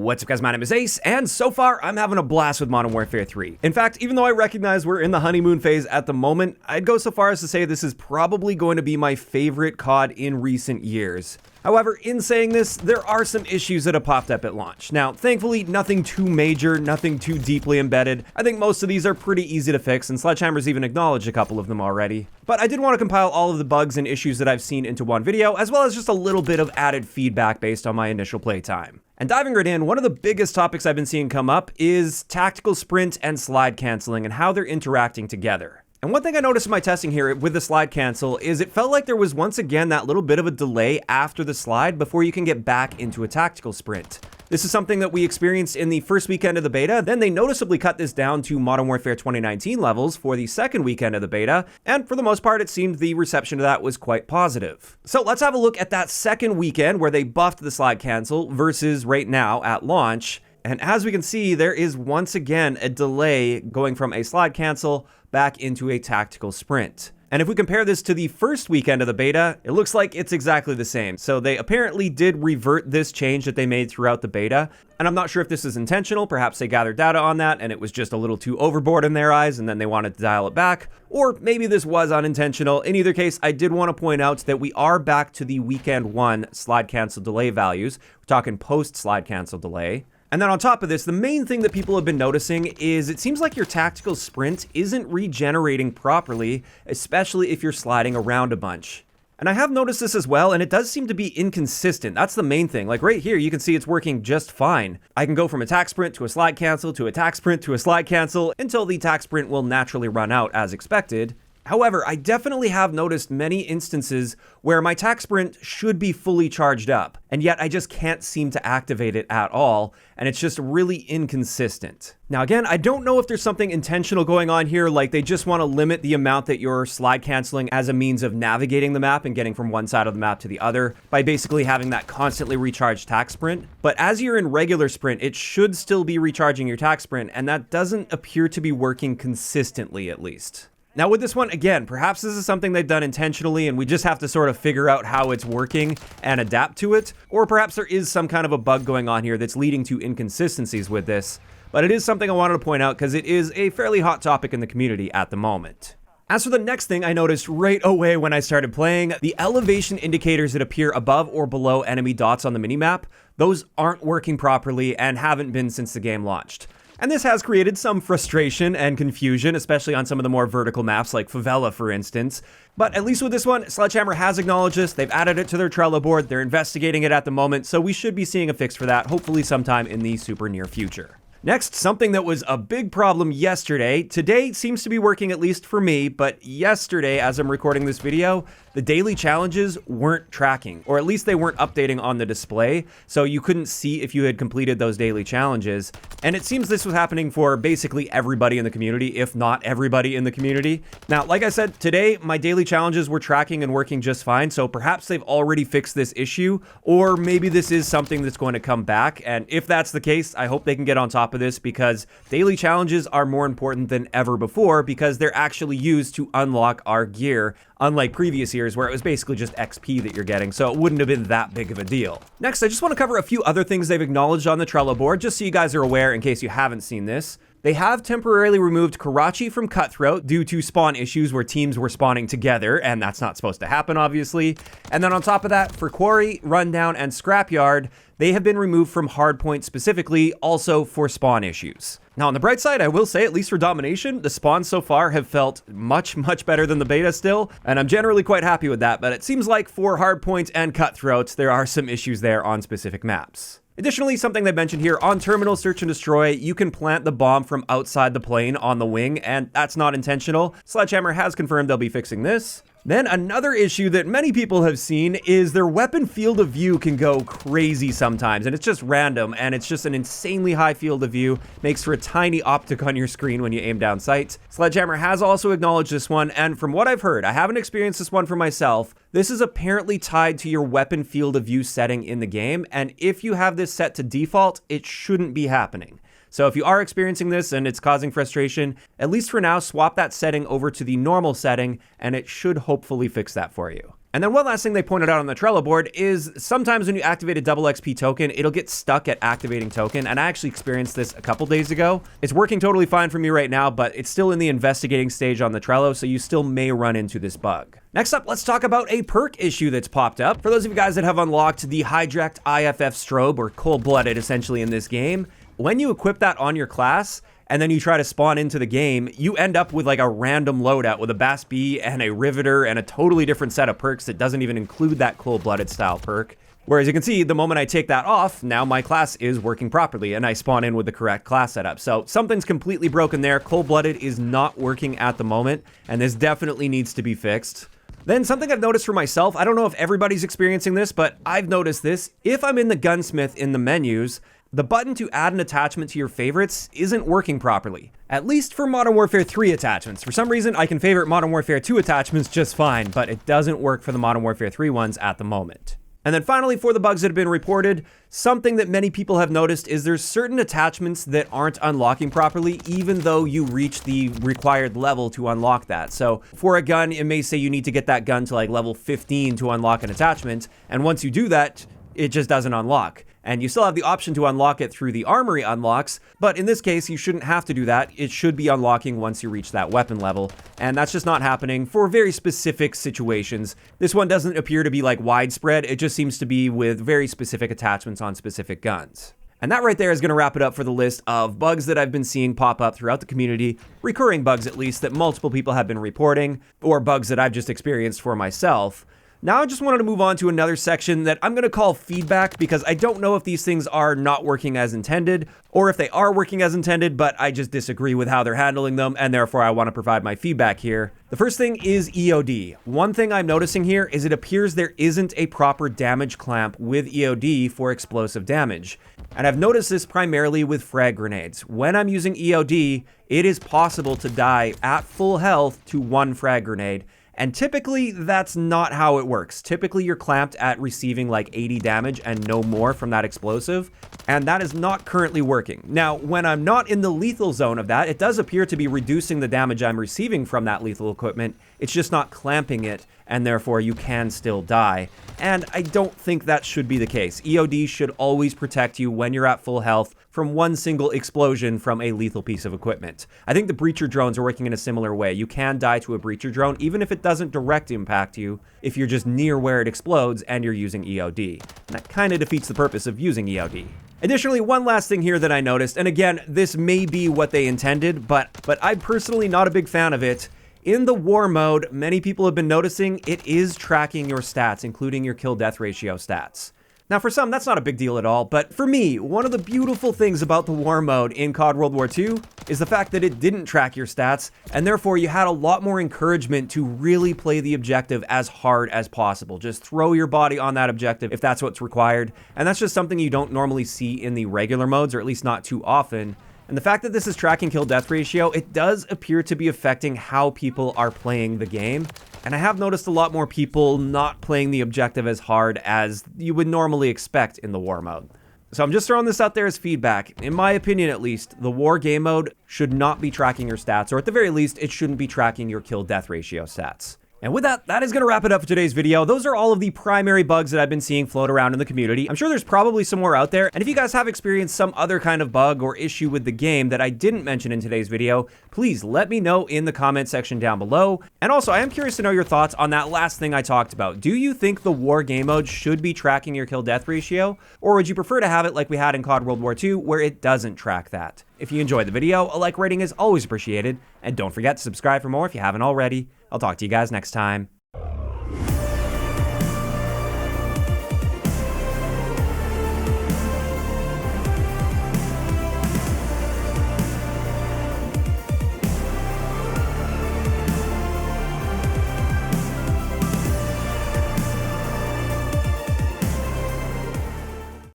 What's up guys, my name is Ace, and so far I'm having a blast with Modern Warfare 3. In fact, even though I recognize we're in the honeymoon phase at the moment, I'd go so far as to say this is probably going to be my favorite COD in recent years. However, in saying this, there are some issues that have popped up at launch. Now, thankfully, nothing too major, nothing too deeply embedded. I think most of these are pretty easy to fix, and Sledgehammer's even acknowledged a couple of them already. But I did want to compile all of the bugs and issues that I've seen into one video, as well as just a little bit of added feedback based on my initial playtime. And diving right in, one of the biggest topics I've been seeing come up is tactical sprint and slide canceling and how they're interacting together. And one thing I noticed in my testing here with the slide cancel is it felt like there was once again that little bit of a delay after the slide before you can get back into a tactical sprint. This is something that we experienced in the first weekend of the beta, then they noticeably cut this down to Modern Warfare 2019 levels for the second weekend of the beta, and for the most part it seemed the reception to that was quite positive. So let's have a look at that second weekend where they buffed the slide cancel versus right now at launch. And as we can see, there is once again a delay going from a slide cancel back into a tactical sprint. And if we compare this to the first weekend of the beta, it looks like it's exactly the same. So they apparently did revert this change that they made throughout the beta. And I'm not sure if this is intentional. Perhaps they gathered data on that and it was just a little too overboard in their eyes and then they wanted to dial it back. Or maybe this was unintentional. In either case, I did want to point out that we are back to the weekend one slide cancel delay values. We're talking post slide cancel delay. And then on top of this, the main thing that people have been noticing is it seems like your tactical sprint isn't regenerating properly, especially if you're sliding around a bunch. And I have noticed this as well, and it does seem to be inconsistent. That's the main thing. Like right here, you can see it's working just fine. I can go from attack sprint to a slide cancel to attack sprint to a slide cancel until the attack sprint will naturally run out as expected. However, I definitely have noticed many instances where my attack sprint should be fully charged up, and yet I just can't seem to activate it at all, and it's just really inconsistent. Now again, I don't know if there's something intentional going on here, like they just want to limit the amount that you're slide canceling as a means of navigating the map and getting from one side of the map to the other by basically having that constantly recharged attack sprint. But as you're in regular sprint, it should still be recharging your attack sprint, and that doesn't appear to be working consistently at least. Now with this one, again, perhaps this is something they've done intentionally and we just have to sort of figure out how it's working and adapt to it, or perhaps there is some kind of a bug going on here that's leading to inconsistencies with this, but it is something I wanted to point out because it is a fairly hot topic in the community at the moment. As for the next thing I noticed right away when I started playing, the elevation indicators that appear above or below enemy dots on the minimap, those aren't working properly and haven't been since the game launched. And this has created some frustration and confusion, especially on some of the more vertical maps like Favela, for instance. But at least with this one, Sledgehammer has acknowledged this. They've added it to their Trello board. They're investigating it at the moment, so we should be seeing a fix for that, hopefully sometime in the super near future. Next, something that was a big problem yesterday. Today seems to be working, at least for me, but yesterday, as I'm recording this video, the daily challenges weren't tracking, or at least they weren't updating on the display, so you couldn't see if you had completed those daily challenges. And it seems this was happening for basically everybody in the community, if not everybody in the community. Now, like I said, today my daily challenges were tracking and working just fine, so perhaps they've already fixed this issue, or maybe this is something that's going to come back, and if that's the case, I hope they can get on top of this because daily challenges are more important than ever before because they're actually used to unlock our gear, unlike previous years where it was basically just XP that you're getting, so it wouldn't have been that big of a deal. Next, I just want to cover a few other things they've acknowledged on the Trello board, just so you guys are aware in case you haven't seen this. They have temporarily removed Karachi from Cutthroat due to spawn issues where teams were spawning together, and that's not supposed to happen, obviously. And then on top of that, for Quarry, Rundown, and Scrapyard, they have been removed from Hardpoint specifically, also for spawn issues. Now on the bright side, I will say, at least for Domination, the spawns so far have felt much better than the beta still, and I'm generally quite happy with that, but it seems like for Hardpoint and Cutthroats, there are some issues there on specific maps. Additionally, something they mentioned here, on Terminal Search and Destroy, you can plant the bomb from outside the plane on the wing, and that's not intentional. Sledgehammer has confirmed they'll be fixing this. Then another issue that many people have seen is their weapon field of view can go crazy sometimes, and it's just random, and it's just an insanely high field of view, makes for a tiny optic on your screen when you aim down sight. Sledgehammer has also acknowledged this one, and from what I've heard, I haven't experienced this one for myself, this is apparently tied to your weapon field of view setting in the game, and if you have this set to default, it shouldn't be happening. So if you are experiencing this and it's causing frustration, at least for now, swap that setting over to the normal setting and it should hopefully fix that for you. And then one last thing they pointed out on the Trello board is sometimes when you activate a double XP token, it'll get stuck at activating token. And I actually experienced this a couple days ago. It's working totally fine for me right now, but it's still in the investigating stage on the Trello, so you still may run into this bug. Next up, let's talk about a perk issue that's popped up. For those of you guys that have unlocked the Hijcaked IFF Strobe, or Cold-Blooded essentially in this game, when you equip that on your class, and then you try to spawn into the game, you end up with like a random loadout with a Bass B and a Reverted and a totally different set of perks that doesn't even include that Cold-Blooded style perk. Whereas you can see, the moment I take that off, now my class is working properly and I spawn in with the correct class setup. So something's completely broken there. Cold-Blooded is not working at the moment, and this definitely needs to be fixed. Then something I've noticed for myself, I don't know if everybody's experiencing this, but I've noticed this. If I'm in the gunsmith in the menus, the button to add an attachment to your favorites isn't working properly. At least for Modern Warfare 3 attachments. For some reason, I can favorite Modern Warfare 2 attachments just fine, but it doesn't work for the Modern Warfare 3 ones at the moment. And then finally, for the bugs that have been reported, something that many people have noticed is there's certain attachments that aren't unlocking properly, even though you reach the required level to unlock that. So for a gun, it may say you need to get that gun to like level 15 to unlock an attachment, and once you do that, it just doesn't unlock. And you still have the option to unlock it through the armory unlocks, but in this case, you shouldn't have to do that. It should be unlocking once you reach that weapon level, and that's just not happening for very specific situations. This one doesn't appear to be like widespread, it just seems to be with very specific attachments on specific guns. And that right there is going to wrap it up for the list of bugs that I've been seeing pop up throughout the community, recurring bugs at least that multiple people have been reporting, or bugs that I've just experienced for myself. Now I just wanted to move on to another section that I'm going to call feedback, because I don't know if these things are not working as intended or if they are working as intended, but I just disagree with how they're handling them, and therefore I want to provide my feedback here. The first thing is EOD. One thing I'm noticing here is it appears there isn't a proper damage clamp with EOD for explosive damage. And I've noticed this primarily with frag grenades. When I'm using EOD, it is possible to die at full health to one frag grenade. And typically, that's not how it works. Typically, you're clamped at receiving like 80 damage and no more from that explosive, and that is not currently working. Now, when I'm not in the lethal zone of that, it does appear to be reducing the damage I'm receiving from that lethal equipment. It's just not clamping it, and therefore you can still die. And I don't think that should be the case. EOD should always protect you when you're at full health from one single explosion from a lethal piece of equipment. I think the breacher drones are working in a similar way. You can die to a breacher drone, even if it doesn't direct impact you, if you're just near where it explodes and you're using EOD. And that kind of defeats the purpose of using EOD. Additionally, one last thing here that I noticed, and again, this may be what they intended, but I'm personally not a big fan of it. In the war mode, many people have been noticing it is tracking your stats, including your kill-death ratio stats. Now, for some, that's not a big deal at all, but for me, one of the beautiful things about the war mode in COD World War II is the fact that it didn't track your stats, and therefore you had a lot more encouragement to really play the objective as hard as possible. Just throw your body on that objective if that's what's required, and that's just something you don't normally see in the regular modes, or at least not too often. And the fact that this is tracking kill-death ratio, it does appear to be affecting how people are playing the game. And I have noticed a lot more people not playing the objective as hard as you would normally expect in the war mode. So I'm just throwing this out there as feedback. In my opinion, at least, the war game mode should not be tracking your stats, or at the very least, it shouldn't be tracking your kill-death ratio stats. And with that, that is going to wrap it up for today's video. Those are all of the primary bugs that I've been seeing float around in the community. I'm sure there's probably some more out there. And if you guys have experienced some other kind of bug or issue with the game that I didn't mention in today's video, please let me know in the comment section down below. And also, I am curious to know your thoughts on that last thing I talked about. Do you think the war game mode should be tracking your kill-death ratio? Or would you prefer to have it like we had in COD World War II, where it doesn't track that? If you enjoyed the video, a like rating is always appreciated. And don't forget to subscribe for more if you haven't already. I'll talk to you guys next time.